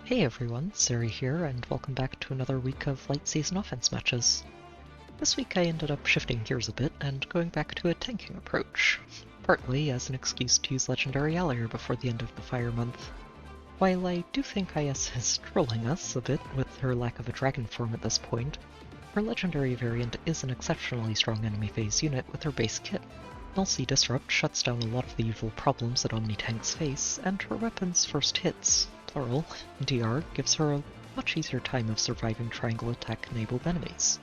Hey everyone, Sari here, and welcome back to another week of late season offense matches. This week I ended up shifting gears a bit and going back to a tanking approach, partly as an excuse to use legendary Alear before the end of the Fire month. While I do think IS is trolling us a bit with her lack of a dragon form at this point, her legendary variant is an exceptionally strong enemy phase unit with her base kit. Null-C Disrupt shuts down a lot of the usual problems that Omni tanks face, and her weapon's first hits, plural, DR, gives her a much easier time of surviving triangle attack-enabled enemies.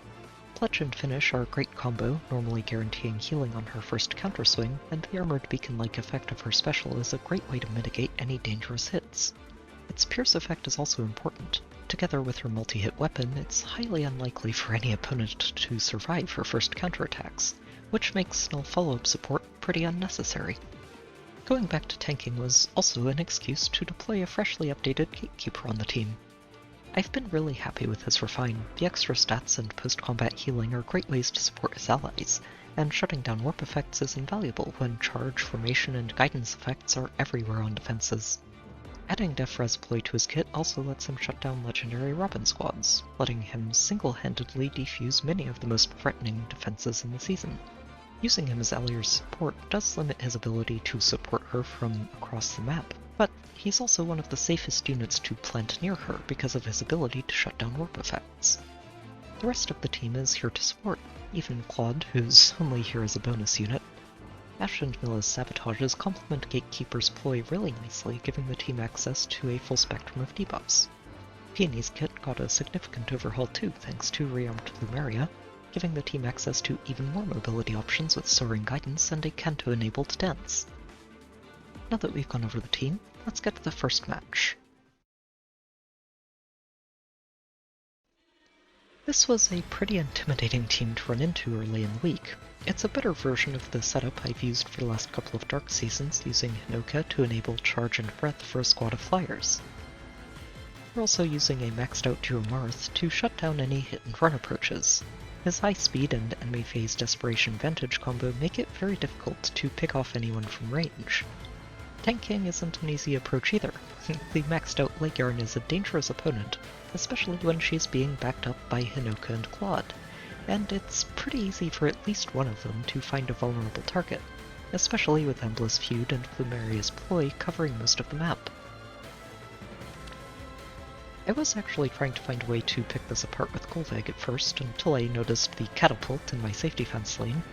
Pledge and Finish are a great combo, normally guaranteeing healing on her first counterswing, and the armored beacon-like effect of her special is a great way to mitigate any dangerous hits. Its Pierce effect is also important. Together with her multi-hit weapon, it's highly unlikely for any opponent to survive her first counterattacks, which makes null follow-up support pretty unnecessary. Going back to tanking was also an excuse to deploy a freshly updated Gatekeeper on the team. I've been really happy with his refine. The extra stats and post-combat healing are great ways to support his allies, and shutting down warp effects is invaluable when charge, formation, and guidance effects are everywhere on defenses. Adding Def Res Ploy to his kit also lets him shut down legendary Robin squads, letting him single-handedly defuse many of the most threatening defenses in the season. Using him as Alear's support does limit his ability to support her from across the map, but he's also one of the safest units to plant near her because of his ability to shut down warp effects. The rest of the team is here to support, even Claude, who's only here as a bonus unit. Ash and Milla's sabotages complement Gatekeeper's ploy really nicely, giving the team access to a full spectrum of debuffs. Peony's kit got a significant overhaul too, thanks to rearmed Plumeria, giving the team access to even more mobility options with Soaring Guidance and a Kanto-enabled dance. Now that we've gone over the team, let's get to the first match. This was a pretty intimidating team to run into early in the week. It's a better version of the setup I've used for the last couple of Dark Seasons, using Hinoka to enable charge and breath for a squad of flyers. We're also using a maxed out Duomarth to shut down any hit-and-run approaches. His high speed and enemy phase Desperation Vantage combo make it very difficult to pick off anyone from range. Tanking isn't an easy approach either. The maxed out Leggjarn is a dangerous opponent, especially when she's being backed up by Hinoka and Claude, and it's pretty easy for at least one of them to find a vulnerable target, especially with Embla's Feud and Plumeria's Ploy covering most of the map. I was actually trying to find a way to pick this apart with Golveg at first, until I noticed the catapult in my safety fence lane,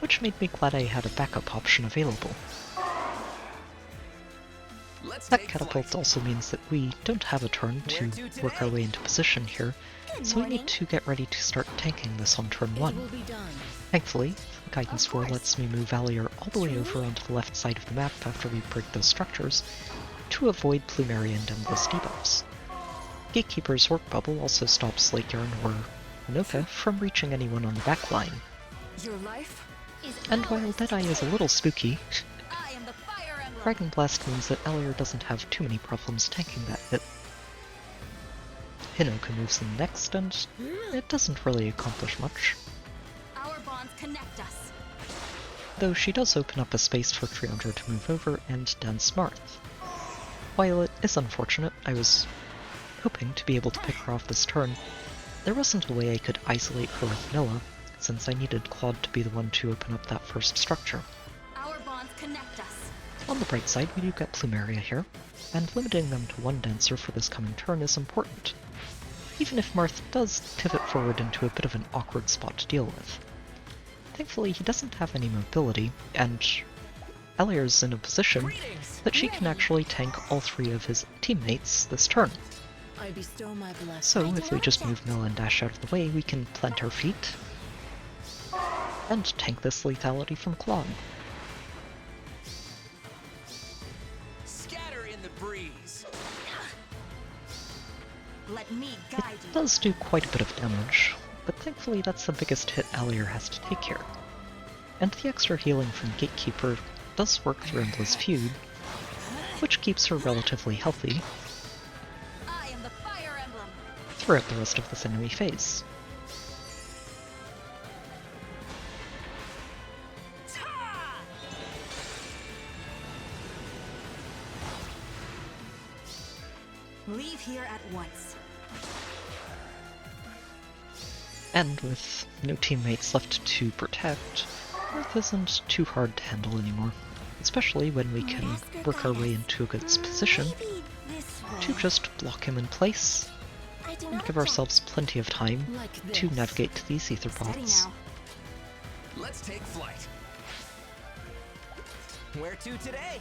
which made me glad I had a backup option available. That catapult also means that we don't have a turn to work our way into position here, so we need to get ready to start tanking this on turn 1. Thankfully, Guidance 4 lets me move Alear all the way over onto the left side of the map after we break those structures, to avoid Plumeria and Embla's debuffs. Gatekeeper's Warp Bubble also stops Leggjarn or Hinoka from reaching anyone on the back line. And while Deadeye is a little spooky, Dragon Blast means that Alear doesn't have too many problems tanking that hit. Hinoka moves in next, and it doesn't really accomplish much. Our bonds connect us. Though she does open up a space for Triandra to move over and dance Marth. While it is unfortunate, I was hoping to be able to pick her off this turn, there wasn't a way I could isolate her with Milla, since I needed Claude to be the one to open up that first structure. Our bonds connect us. On the bright side, we do get Plumeria here, and limiting them to one dancer for this coming turn is important, even if Marth does pivot forward into a bit of an awkward spot to deal with. Thankfully, he doesn't have any mobility, and Alear's in a position that she can actually tank all 3 of his teammates this turn. So if we just move Milla and Dash out of the way, we can plant our feet and tank this lethality from Claude. Scatter in the breeze. Let me guide It does do quite a bit of damage, but thankfully that's the biggest hit Alear has to take here. And the extra healing from Gatekeeper does work through Embla's Feud, which keeps her relatively healthy I am the Fire Emblem. throughout the rest of this enemy phase. Leave here at once. And with no teammates left to protect, Earth isn't too hard to handle anymore, especially when we can work our way into a good position to just block him in place and give ourselves plenty of time to navigate to these ether pods. Let's take flight. Where to today?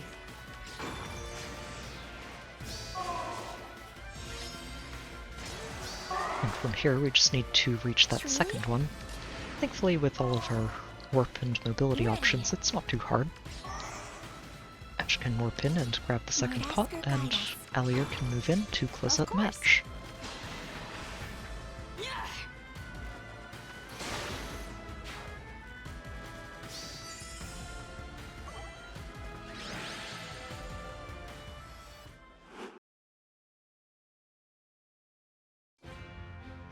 And from here we just need to reach that second one. Thankfully with all of our warp and mobility options it's not too hard. Ash can warp in and grab the second pot, and Alear can move in to close out the match.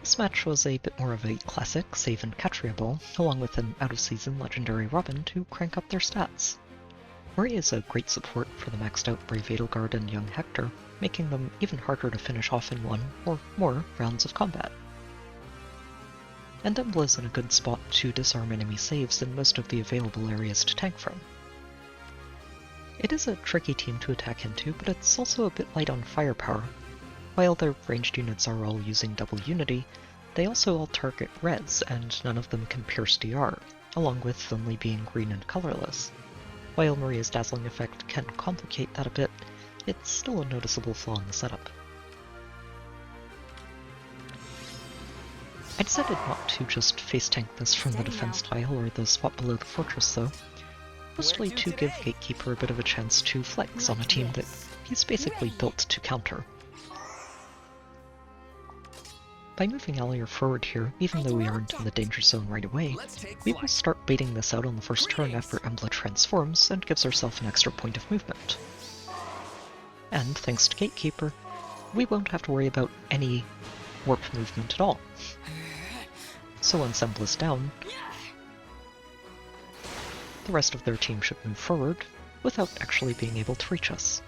This match was a bit more of a classic save and catch ball, along with an out-of-season legendary Robin to crank up their stats. Maria is a great support for the maxed out Brave Edelgard and young Hector, making them even harder to finish off in one or more rounds of combat. And Embla is in a good spot to disarm enemy saves in most of the available areas to tank from. It is a tricky team to attack into, but it's also a bit light on firepower. While their ranged units are all using double unity, they also all target res, and none of them can pierce DR, along with only being green and colorless. While Maria's dazzling effect can complicate that a bit, it's still a noticeable flaw in the setup. I decided not to just face tank this from the defense tile or the spot below the fortress though, mostly to give Gatekeeper a bit of a chance to flex on a team that he's basically built to counter. By moving Alear forward here, even though we aren't in the danger zone right away, we will start baiting this out on the first turn after Embla transforms and gives herself an extra point of movement. And thanks to Gatekeeper, we won't have to worry about any warp movement at all. So once Embla's down, the rest of their team should move forward without actually being able to reach us.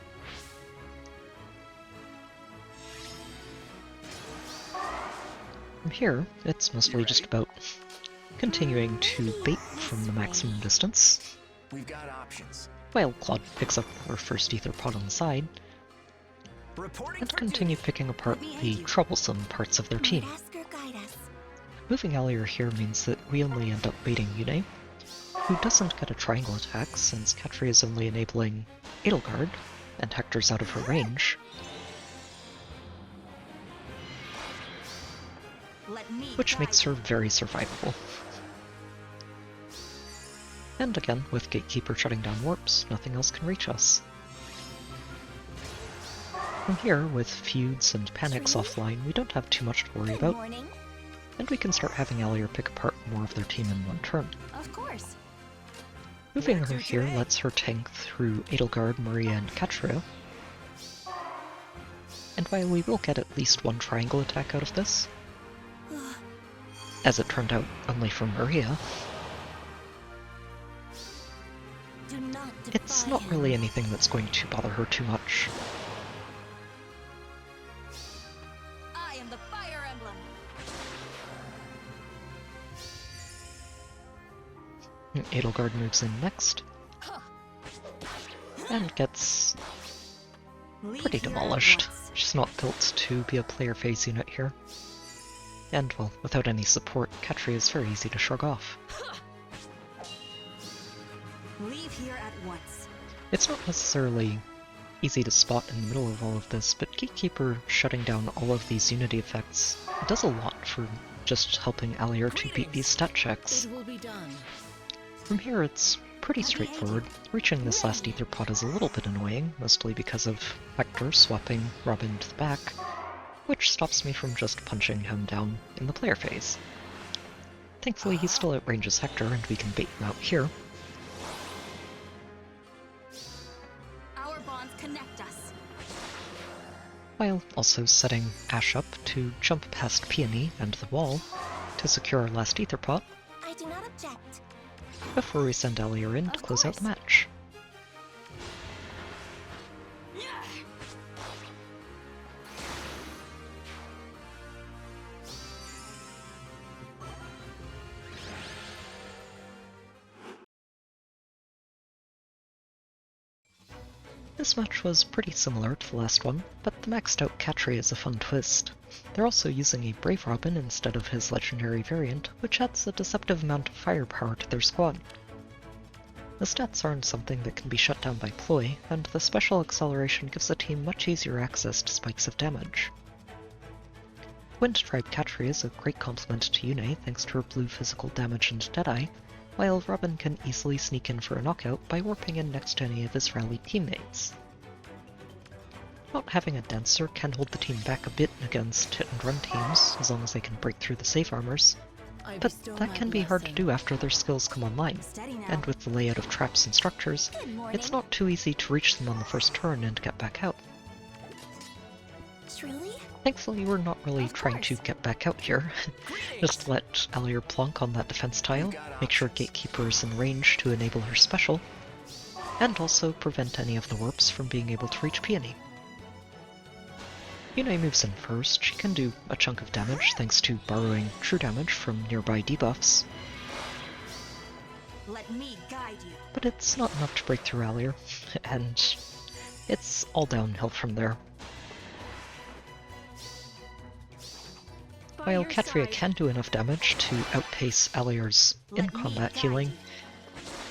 From here, it's mostly just about continuing to bait from the maximum distance, We've got options. while Claude picks up our first ether pod on the side, Reporting and for continue duty. picking apart the troublesome parts of their team. Moving Alear here means that we only end up baiting Yune, who doesn't get a triangle attack since Katri is only enabling Edelgard, and Hector's out of her range, which makes her very survivable. And again, with Gatekeeper shutting down warps, nothing else can reach us. From here, with feuds and panics offline, we don't have too much to worry about, and we can start having Alear pick apart more of their team in one turn. Of course. Moving her here lets her tank through Edelgard, Maria, and Katria, and while we will get at least one triangle attack out of this, as it turned out only from Maria, it's not really anything that's going to bother her too much. I am the Fire Emblem. Edelgard moves in next, and gets pretty demolished. She's not built to be a player phase unit here. And, well, without any support, Katri is very easy to shrug off. Leave here at once. It's not necessarily easy to spot in the middle of all of this, but Gatekeeper shutting down all of these unity effects does a lot for just helping Alear to beat these stat checks. It will be done. From here it's pretty straightforward. Reaching this last ether pod is a little bit annoying, mostly because of Hector swapping Robin to the back, which stops me from just punching him down in the player phase. Thankfully he still outranges Hector and we can bait him out here. Our bonds connect us. While also setting Ash up to jump past Peony and the wall to secure our last ether pot, I do not object. before we send Alear in to close out the match. This match was pretty similar to the last one, but the maxed out Katri is a fun twist. They're also using a Brave Robin instead of his legendary variant, which adds a deceptive amount of firepower to their squad. The stats aren't something that can be shut down by ploy, and the special acceleration gives the team much easier access to spikes of damage. Wind Tribe Katri is a great complement to Yune thanks to her blue physical damage and Deadeye, while Robin can easily sneak in for a knockout by warping in next to any of his rally teammates. Not having a Dancer can hold the team back a bit against hit-and-run teams, as long as they can break through the safe armors, but that can be hard to do after their skills come online, and with the layout of traps and structures, it's not too easy to reach them on the first turn and get back out. Truly? Thankfully, we're not really trying to get back out here. Just let Alear plonk on that defense tile, make sure Gatekeeper is in range to enable her special, and also prevent any of the warps from being able to reach Peony. Yune moves in first. She can do a chunk of damage thanks to borrowing true damage from nearby debuffs, Let me guide you. but it's not enough to break through Alear, and it's all downhill from there. By While your Katria side. can do enough damage to outpace Alear's in-combat healing,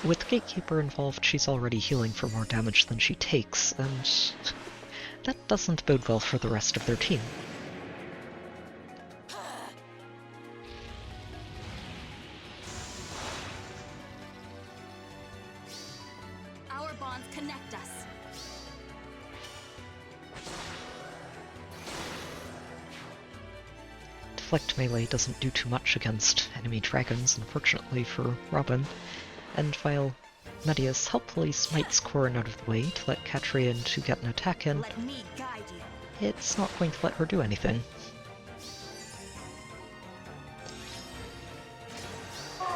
with Gatekeeper involved she's already healing for more damage than she takes, and that doesn't bode well for the rest of their team. Our bonds connect us. Deflect melee doesn't do too much against enemy dragons, unfortunately for Robin, and while Medius helpfully smites Corrin out of the way to let Katria in to get an attack in, Let me guide you. it's not going to let her do anything.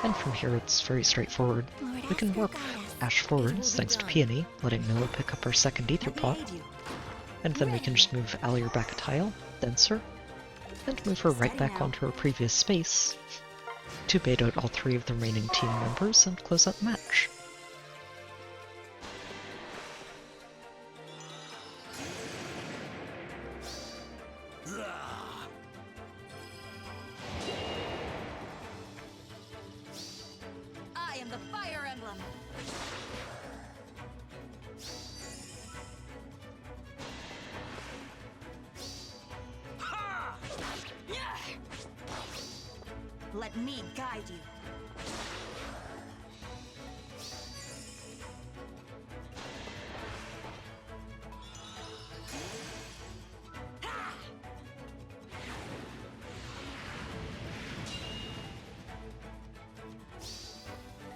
And from here it's very straightforward. Lord, We can Aether warp guide us. Ash It forwards will be thanks to done. Peony, letting Noah pick up our second Aether Let me pot, aid you. and then we can just move Alear back a tile, Dancer, and move her right Steady back now. onto her previous space to bait out all three of the remaining team members and close out the match. I am the Fire Emblem. Let me guide you.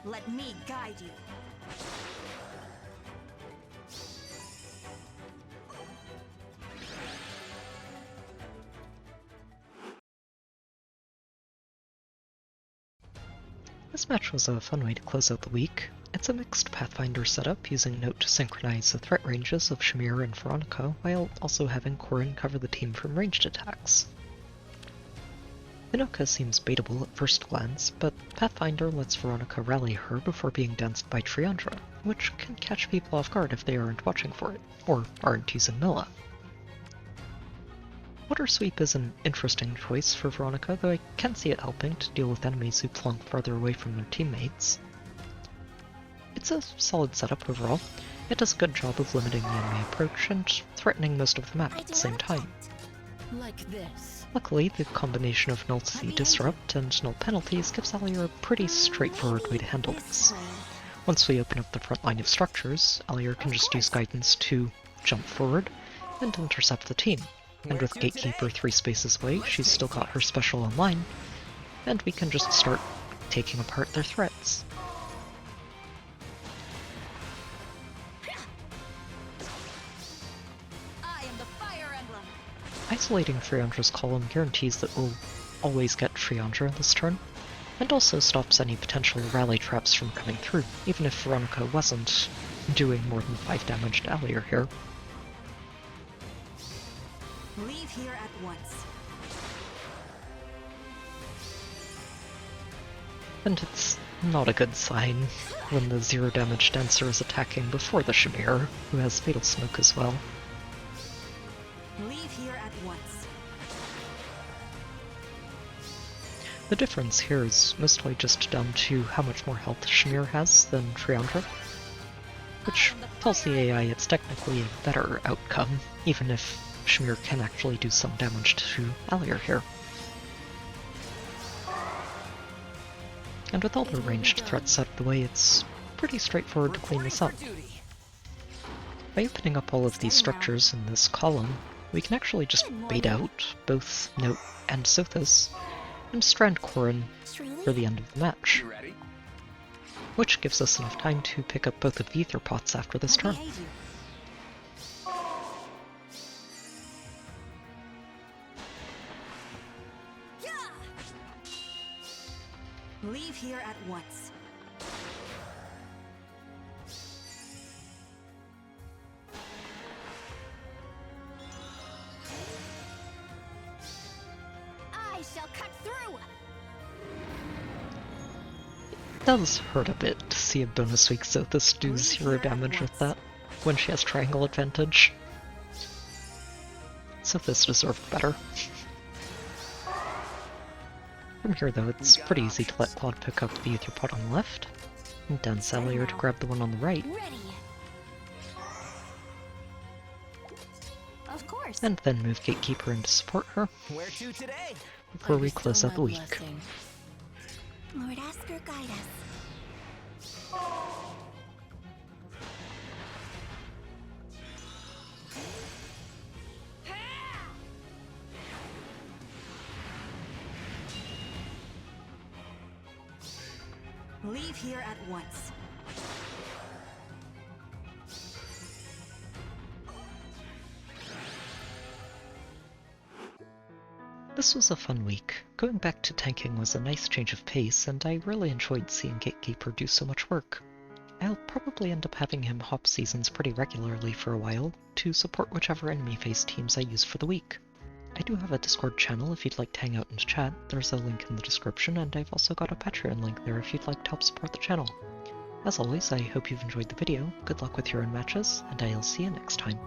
Let me guide you. This match was a fun way to close out the week. It's a mixed Pathfinder setup using Note to synchronize the threat ranges of Shamir and Veronica, while also having Corrin cover the team from ranged attacks. Hinoka seems baitable at first glance, but Pathfinder lets Veronica rally her before being danced by Triandra, which can catch people off guard if they aren't watching for it, or aren't using Milla. Water Sweep is an interesting choice for Veronica, though I can see it helping to deal with enemies who plonk farther away from their teammates. It's a solid setup overall. It does a good job of limiting the enemy approach and threatening most of the map at the same time. Like this. Luckily, the combination of Null C Disrupt and Null Penalties gives Alear a pretty straightforward way to handle this. Once we open up the front line of structures, Alear can just use Guidance to jump forward and intercept the team. And with Gatekeeper 3 spaces away, she's still got her special online, and we can just start taking apart their threats. I am the Fire Emblem. Isolating Triandra's column guarantees that we'll always get Triandra this turn, and also stops any potential rally traps from coming through, even if Veronica wasn't doing more than 5 damage to Alear here. Leave here at once. And it's Not a good sign when the 0 damage Dancer is attacking before the Shamir, who has Fatal Smoke as well. Leave here at once. The difference here is mostly just down to how much more health Shamir has than Triandra, which tells the AI it's technically a better outcome, even if Shamir can actually do some damage to Alear here. And with all the ranged threats out of the way, it's pretty straightforward to clean this up. By opening up all of these structures in this column, we can actually just bait out both Note and Sothis, and strand Corrin for the end of the match, You ready? which gives us enough time to pick up both of the Aether pots after this turn. Leave here at once. I shall cut through. It does hurt a bit to see a bonus weak Sothis do 0 damage with that, when she has triangle advantage. Sothis deserved better. From here though, it's pretty easy to let Claude pick up the Aether pot on the left, and dance Alear to grab the one on the right, Ready. Of course. and then move Gatekeeper in to support her, Where to today? before we close out the week. Lord Asker, guide us. Leave here at once. This was a fun week. Going back to tanking was a nice change of pace, and I really enjoyed seeing Gatekeeper do so much work. I'll probably end up having him hop seasons pretty regularly for a while, to support whichever enemy-face teams I use for the week. I do have a Discord channel if you'd like to hang out and chat, there's a link in the description, and I've also got a Patreon link there if you'd like to help support the channel. As always, I hope you've enjoyed the video, good luck with your own matches, and I'll see you next time.